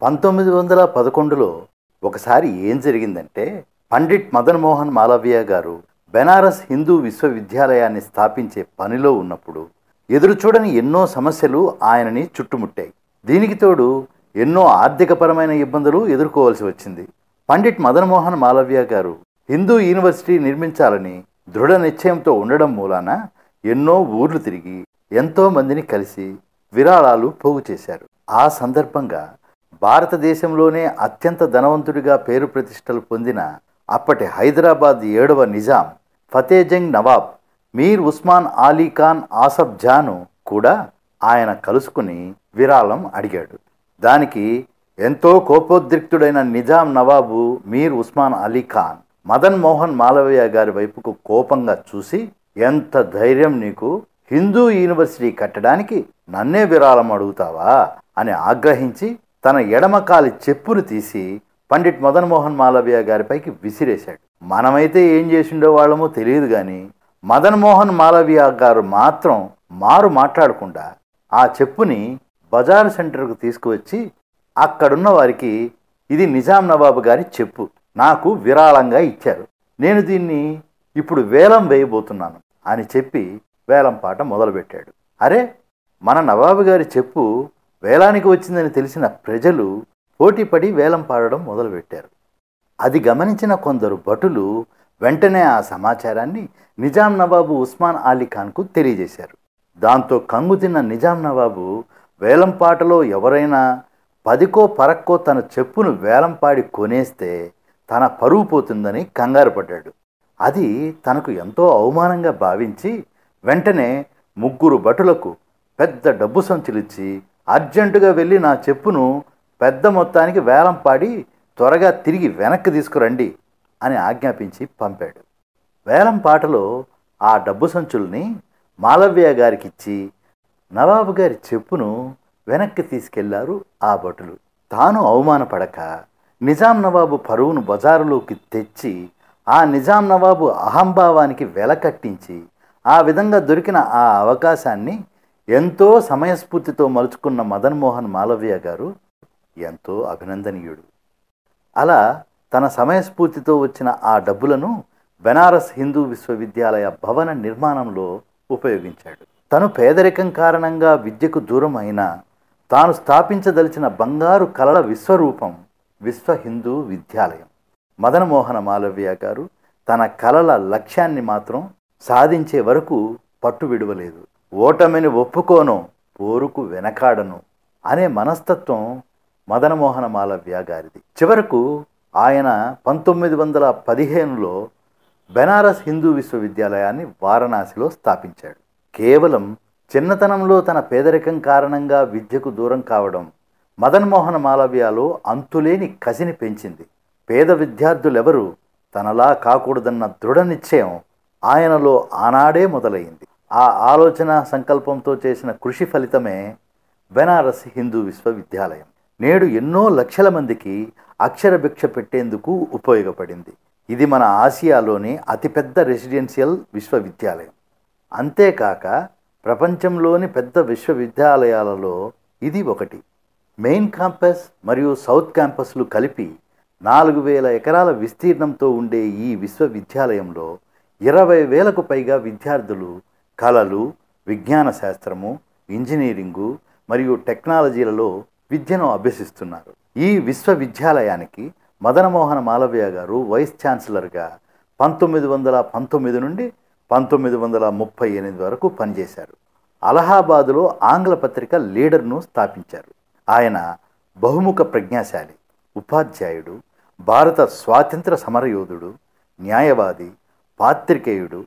1911లో ఒకసారి ఏం జరిగిందంటే, పండిట్ మదన్ మోహన్ మాలవీయ గారు బెనారస్ హిందూ విశ్వవిద్యాలయాన్ని స్థాపించే పనిలో ఉన్నప్పుడు ఎదురుచూడని ఎన్నో సమస్యలు ఆయనని చుట్టుముట్టాయి. దీనికి తోడు ఎన్నో ఆర్థికపరమైన ఇబ్బందులు ఎదుర్కోవాల్సి వచ్చింది. పండిట్ మదన్ మోహన్ మాలవీయ గారు హిందూ యూనివర్సిటీ నిర్మించాలని దృఢ నిశ్చయంతో ఉండడం మూలాన ఎన్నో ఊర్లు తిరిగి ఎంతో మందిని కలిసి విరాళాలు పోగు చేశారు. ఆ సందర్భంగా భారతదేశంలోనే అత్యంత ధనవంతుడిగా పేరు ప్రతిష్టలు పొందిన అప్పటి హైదరాబాద్ 7వ నిజాం ఫతేజంగ్ నవాబ్ మీర్ ఉస్మాన్ అలీ ఖాన్ ఆసఫ్ జాను కూడా ఆయన కలుసుకుని విరాళం అడిగాడు. దానికి ఎంతో కోపోద్రిక్తుడైన నిజాం నవాబు మీర్ ఉస్మాన్ అలీ ఖాన్ మదన్ మోహన్ మాలవీయ గారి వైపుకు కోపంగా చూసి, ఎంత ధైర్యం నీకు, హిందూ యూనివర్సిటీ కట్టడానికి నన్నే విరాళం అడుగుతావా అని ఆగ్రహించి తన ఎడమకాలి చెప్పును తీసి పండిట్ మదన్ మోహన్ మాలవీయ గారిపైకి విసిరేశాడు. మనమైతే ఏం చేసిండో వాళ్ళమో తెలియదు కానీ మదన్ మోహన్ మాలవీయ గారు మాత్రం మాట్లాడకుండా ఆ చెప్పుని బజార్ సెంటర్కు తీసుకువచ్చి అక్కడున్న వారికి, ఇది నిజాం నవాబు గారి చెప్పు, నాకు విరాళంగా ఇచ్చారు, నేను దీన్ని ఇప్పుడు వేలం వేయబోతున్నాను అని చెప్పి వేలం పాట మొదలుపెట్టాడు. అరే, మన నవాబు గారి చెప్పు వేలానికి వచ్చిందని తెలిసిన ప్రజలు పోటీపడి వేలం పాడడం మొదలుపెట్టారు. అది గమనించిన కొందరు భటులు వెంటనే ఆ సమాచారాన్ని నిజాం నవాబు ఉస్మాన్ అలీ ఖాన్కు తెలియజేశారు. దాంతో కంగుతిన్న నిజాం నవాబు వేలంపాటలో ఎవరైనా పదికో పరక్కో తన చెప్పును వేలంపాడి కొనేస్తే తన పరువు పోతుందని కంగారు పడ్డాడు. అది తనకు ఎంతో అవమానంగా భావించి వెంటనే 3 భటులకు పెద్ద డబ్బు సంచులిచ్చి అర్జెంటుగా వెళ్ళి నా చెప్పును పెద్ద మొత్తానికి వేలంపాడి త్వరగా తిరిగి వెనక్కి తీసుకురండి అని ఆజ్ఞాపించి పంపాడు. వేలంపాటలో ఆ డబ్బు సంచుల్ని మాలవీయ గారికిచ్చి నవాబు గారి చెప్పును వెనక్కి తీసుకెళ్లారు ఆ భటులు. తాను అవమానపడక నిజాం నవాబు పరువును బజారులోకి తెచ్చి ఆ నిజాం నవాబు అహంభావానికి వెల కట్టించి ఆ విధంగా దొరికిన ఆ అవకాశాన్ని ఎంతో సమయస్ఫూర్తితో మలుచుకున్న మదన్ మోహన్ మాలవీయ గారు ఎంతో అభినందనీయుడు. అలా తన సమయస్ఫూర్తితో వచ్చిన ఆ డబ్బులను బెనారస్ హిందూ విశ్వవిద్యాలయ భవన నిర్మాణంలో ఉపయోగించాడు. తను పేదరికం కారణంగా విద్యకు దూరం అయినా తాను స్థాపించదలిచిన బంగారు కలల విశ్వరూపం విశ్వ హిందూ విద్యాలయం. మదన్ మోహన మాలవీయ గారు తన కలల లక్ష్యాన్ని మాత్రం సాధించే వరకు పట్టు విడవలేదు. ఓటమిని ఒప్పుకోను, పోరుకు వెనకాడను అనే మనస్తత్వం మదన్ మోహన మాలవీయ గారిది. చివరకు ఆయన 1915లో బెనారస్ హిందూ విశ్వవిద్యాలయాన్ని వారణాసిలో స్థాపించాడు. కేవలం చిన్నతనంలో తన పేదరికం కారణంగా విద్యకు దూరం కావడం మదన్ మోహన్ మాలవీయలో అంతులేని కసిని పెంచింది. పేద విద్యార్థులెవరూ తనలా కాకూడదన్న దృఢ నిశ్చయం ఆయనలో ఆనాడే మొదలైంది. ఆ ఆలోచన సంకల్పంతో చేసిన కృషి ఫలితమే బెనారస్ హిందూ విశ్వవిద్యాలయం నేడు ఎన్నో లక్షల మందికి అక్షరభిక్ష పెట్టేందుకు ఉపయోగపడింది. ఇది మన ఆసియాలోని అతిపెద్ద రెసిడెన్షియల్ విశ్వవిద్యాలయం. అంతేకాక ప్రపంచంలోని పెద్ద విశ్వవిద్యాలయాలలో ఇది ఒకటి. మెయిన్ క్యాంపస్ మరియు సౌత్ క్యాంపస్లు కలిపి 4000 ఎకరాల విస్తీర్ణంతో ఉండే ఈ విశ్వవిద్యాలయంలో 20,000కు పైగా విద్యార్థులు కళలు, విజ్ఞాన శాస్త్రము, ఇంజనీరింగు మరియు టెక్నాలజీలలో విద్యను అభ్యసిస్తున్నారు. ఈ విశ్వవిద్యాలయానికి మదన్ మోహన్ మాలవీయ గారు వైస్ ఛాన్సలర్గా 1919 నుండి 1938 వరకు పనిచేశారు. అలహాబాదులో ఆంగ్ల పత్రిక లీడర్ను స్థాపించారు. ఆయన బహుముఖ ప్రజ్ఞాశాలి, ఉపాధ్యాయుడు, భారత స్వాతంత్ర సమరయోధుడు, న్యాయవాది, పాత్రికేయుడు,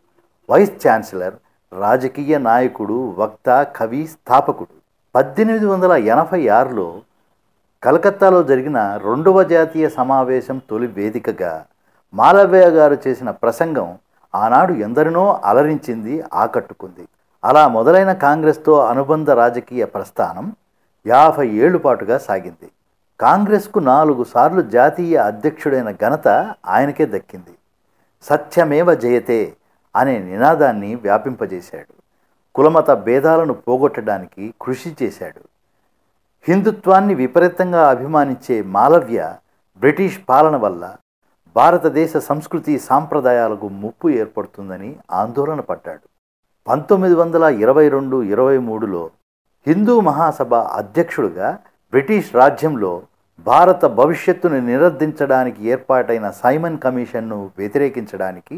వైస్ ఛాన్సలర్, రాజకీయ నాయకుడు, వక్త, కవి, స్థాపకుడు. 1886లో కలకత్తాలో జరిగిన 2వ జాతీయ సమావేశం తొలి వేదికగా మాలవీయ గారు చేసిన ప్రసంగం ఆనాడు ఎందరినో అలరించింది, ఆకట్టుకుంది. అలా మొదలైన కాంగ్రెస్తో అనుబంధ రాజకీయ ప్రస్థానం 50 ఏళ్ల పాటుగా సాగింది. కాంగ్రెస్కు 4 సార్లు జాతీయ అధ్యక్షుడైన ఘనత ఆయనకే దక్కింది. సత్యమేవ జయతే అనే నినాదాన్ని వ్యాపింపజేశాడు. కులమత భేదాలను పోగొట్టడానికి కృషి చేశాడు. హిందుత్వాన్ని విపరీతంగా అభిమానించే మాలవ్య బ్రిటిష్ పాలన వల్ల భారతదేశ సంస్కృతి సాంప్రదాయాలకు ముప్పు ఏర్పడుతుందని ఆందోళన పడ్డాడు. 1922-23లో హిందూ మహాసభ అధ్యక్షుడిగా బ్రిటిష్ రాజ్యంలో భారత భవిష్యత్తును నిరర్ధించడానికి ఏర్పాటైన సైమన్ కమిషన్ను వ్యతిరేకించడానికి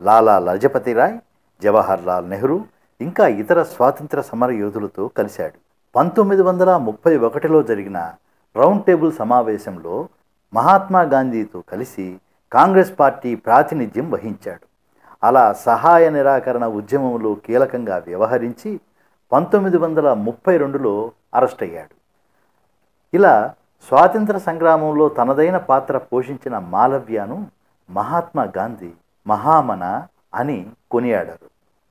లాలా లజపతిరాయ్, జవహర్లాల్ నెహ్రూ ఇంకా ఇతర స్వాతంత్ర సమర యోధులతో కలిశాడు. 1931లో జరిగిన రౌండ్ టేబుల్ సమావేశంలో మహాత్మా గాంధీతో కలిసి కాంగ్రెస్ పార్టీ ప్రాతినిధ్యం వహించాడు. అలా సహాయ నిరాకరణ ఉద్యమంలో కీలకంగా వ్యవహరించి 1932లో అరెస్ట్ అయ్యాడు. ఇలా స్వాతంత్ర సంగ్రామంలో తనదైన పాత్ర పోషించిన మాలవ్యను మహాత్మా గాంధీ మహామన అని కొనియాడారు.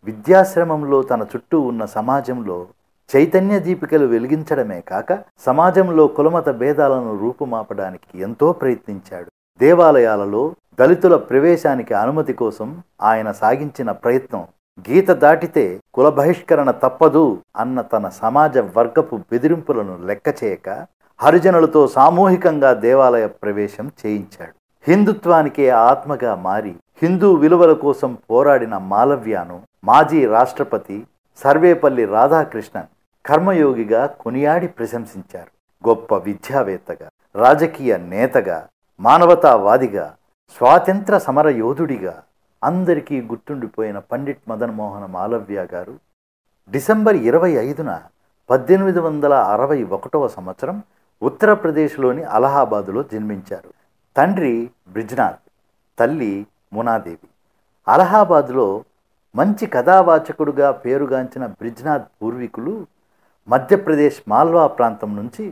విద్యాశ్రమంలో తన చుట్టూ ఉన్న సమాజంలో చైతన్య దీపికలు వెలిగించడమే కాక సమాజంలో కులమత భేదాలను రూపుమాపడానికి ఎంతో ప్రయత్నించాడు. దేవాలయాలలో దళితుల ప్రవేశానికి అనుమతి కోసం ఆయన సాగించిన ప్రయత్నం గీత దాటితే కుల బహిష్కరణ తప్పదు అన్న తన సమాజ వర్గపు బెదిరింపులను లెక్క చేయక హరిజనులతో సామూహికంగా దేవాలయ ప్రవేశం చేయించాడు. హిందుత్వానికే ఆత్మగా మారి హిందూ విలువల కోసం పోరాడిన మాలవ్యను మాజీ రాష్ట్రపతి సర్వేపల్లి రాధాకృష్ణన్ కర్మయోగిగా కొనియాడి ప్రశంసించారు. గొప్ప విద్యావేత్తగా, రాజకీయ నేతగా, మానవతావాదిగా, స్వాతంత్ర సమర యోధుడిగా అందరికీ గుర్తుండిపోయిన పండిట్ మదన్ మోహన్ మాలవ్య గారు డిసెంబర్ 25న 1861వ సంవత్సరం ఉత్తరప్రదేశ్లోని అలహాబాదులో జన్మించారు. తండ్రి బ్రిజ్నాథ్, తల్లి మునాదేవి. అలహాబాద్లో మంచి కథావాచకుడుగా పేరుగాంచిన బ్రిజ్నాథ్ పూర్వీకులు మధ్యప్రదేశ్ మాల్వా ప్రాంతం నుంచి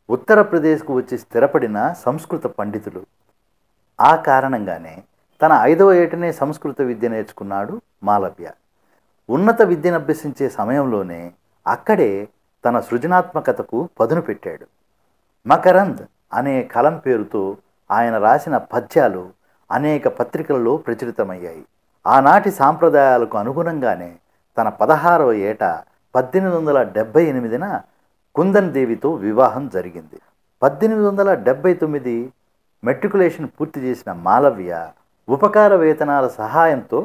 ఉత్తరప్రదేశ్కు వచ్చి స్థిరపడిన సంస్కృత పండితులు. ఆ కారణంగానే తన 5వ ఏటనే సంస్కృత విద్య నేర్చుకున్నాడు మాలవ్య. ఉన్నత విద్యను అభ్యసించే సమయంలోనే అక్కడే తన సృజనాత్మకతకు పదును పెట్టాడు. మకరంద్ అనే కలం పేరుతో ఆయన రాసిన పద్యాలు అనేక పత్రికలలో ప్రచురితమయ్యాయి. ఆనాటి సాంప్రదాయాలకు అనుగుణంగానే తన 16వ ఏట 1878న కుందన్ దేవితో వివాహం జరిగింది. 1879 మెట్రికులేషన్ పూర్తి చేసిన మాలవ్య ఉపకార వేతనాల సహాయంతో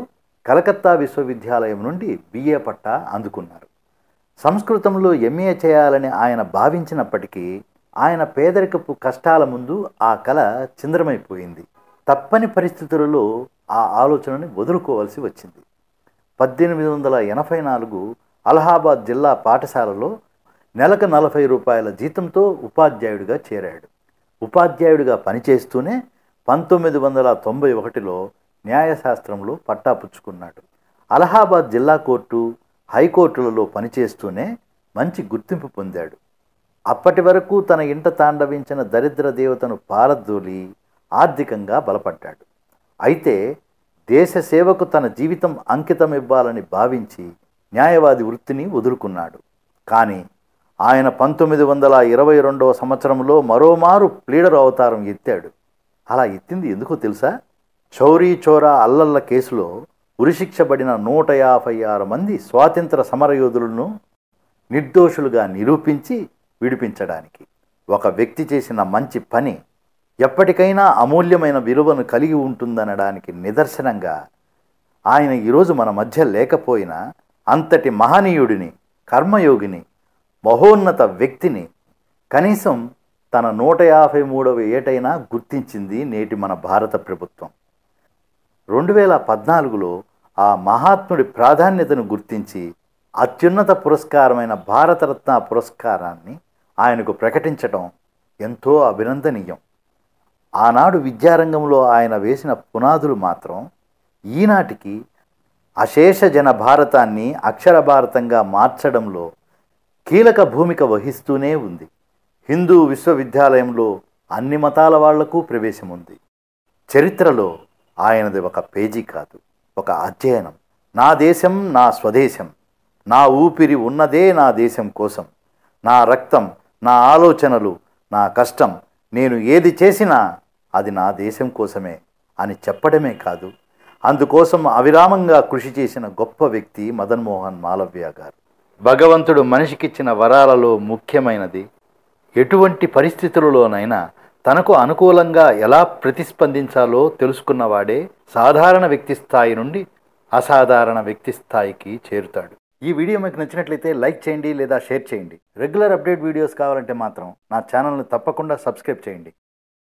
కలకత్తా విశ్వవిద్యాలయం నుండి బిఏ పట్టా అందుకున్నారు. సంస్కృతంలో ఎంఏ చేయాలని ఆయన భావించినప్పటికీ ఆయన పేదరికపు కష్టాల ముందు ఆ కల చింద్రమైపోయింది. తప్పని పరిస్థితులలో ఆ ఆలోచనని వదులుకోవాల్సి వచ్చింది. 1884 అలహాబాద్ జిల్లా పాఠశాలలో నెలకు 40 రూపాయల జీతంతో ఉపాధ్యాయుడిగా చేరాడు. ఉపాధ్యాయుడిగా పనిచేస్తూనే 1991లో న్యాయశాస్త్రంలో పట్టా పుచ్చుకున్నాడు. అలహాబాద్ జిల్లా కోర్టు, హైకోర్టులలో పనిచేస్తూనే మంచి గుర్తింపు పొందాడు. అప్పటి వరకు తన ఇంట తాండవించిన దరిద్ర దేవతను పారద్దోలి ఆర్థికంగా బలపడ్డాడు. అయితే దేశ సేవకు తన జీవితం అంకితం ఇవ్వాలని భావించి న్యాయవాది వృత్తిని వదులుకున్నాడు. కానీ ఆయన 1922వ సంవత్సరంలో మరోమారు ప్లీడర్ అవతారం ఎత్తాడు. అలా ఎత్తింది ఎందుకో తెలుసా? చౌరీ చోరా అల్లర్ల కేసులో ఉరిశిక్షబడిన 156 మంది స్వాతంత్ర సమరయోధులను నిర్దోషులుగా నిరూపించి విడిపించడానికి. ఒక వ్యక్తి చేసిన మంచి పని ఎప్పటికైనా అమూల్యమైన విలువను కలిగి ఉంటుందనడానికి నిదర్శనంగా ఆయన ఈరోజు మన మధ్య లేకపోయినా అంతటి మహనీయుడిని, కర్మయోగిని, మహోన్నత వ్యక్తిని కనీసం తన 153వ ఏటైనా గుర్తించింది నేటి మన భారత ప్రభుత్వం. 2014లో ఆ మహాత్ముడి ప్రాధాన్యతను గుర్తించి అత్యున్నత పురస్కారమైన భారతరత్న పురస్కారాన్ని ఆయనకు ప్రకటించటం ఎంతో అభినందనీయం. ఆనాడు విద్యారంగంలో ఆయన వేసిన పునాదులు మాత్రం ఈనాటికి అశేష జన భారతాన్ని అక్షర భారతంగా మార్చడంలో కీలక భూమిక వహిస్తూనే ఉంది. హిందూ విశ్వవిద్యాలయంలో అన్ని మతాల వాళ్లకు ప్రవేశం ఉంది. చరిత్రలో ఆయనది ఒక పేజీ కాదు, ఒక అధ్యయనం. నా దేశం నా స్వదేశం, నా ఊపిరి ఉన్నదే నా దేశం కోసం, నా రక్తం, నా ఆలోచనలు, నా కష్టం, నేను ఏది చేసినా అది నా దేశం కోసమే అని చెప్పడమే కాదు, అందుకోసం అవిరామంగా కృషి చేసిన గొప్ప వ్యక్తి మదన్ మోహన్ మాలవ్య గారు. భగవంతుడు మనిషికిచ్చిన వరాలలో ముఖ్యమైనది ఎటువంటి పరిస్థితులలోనైనా తనకు అనుకూలంగా ఎలా ప్రతిస్పందించాలో తెలుసుకున్నవాడే సాధారణ వ్యక్తి స్థాయి నుండి అసాధారణ వ్యక్తి స్థాయికి చేరుతాడు. ఈ వీడియో మీకు నచ్చినట్లయితే లైక్ చేయండి లేదా షేర్ చేయండి. రెగ్యులర్ అప్డేట్ వీడియోస్ కావాలంటే మాత్రం నా ఛానల్ని తప్పకుండా సబ్స్క్రైబ్ చేయండి.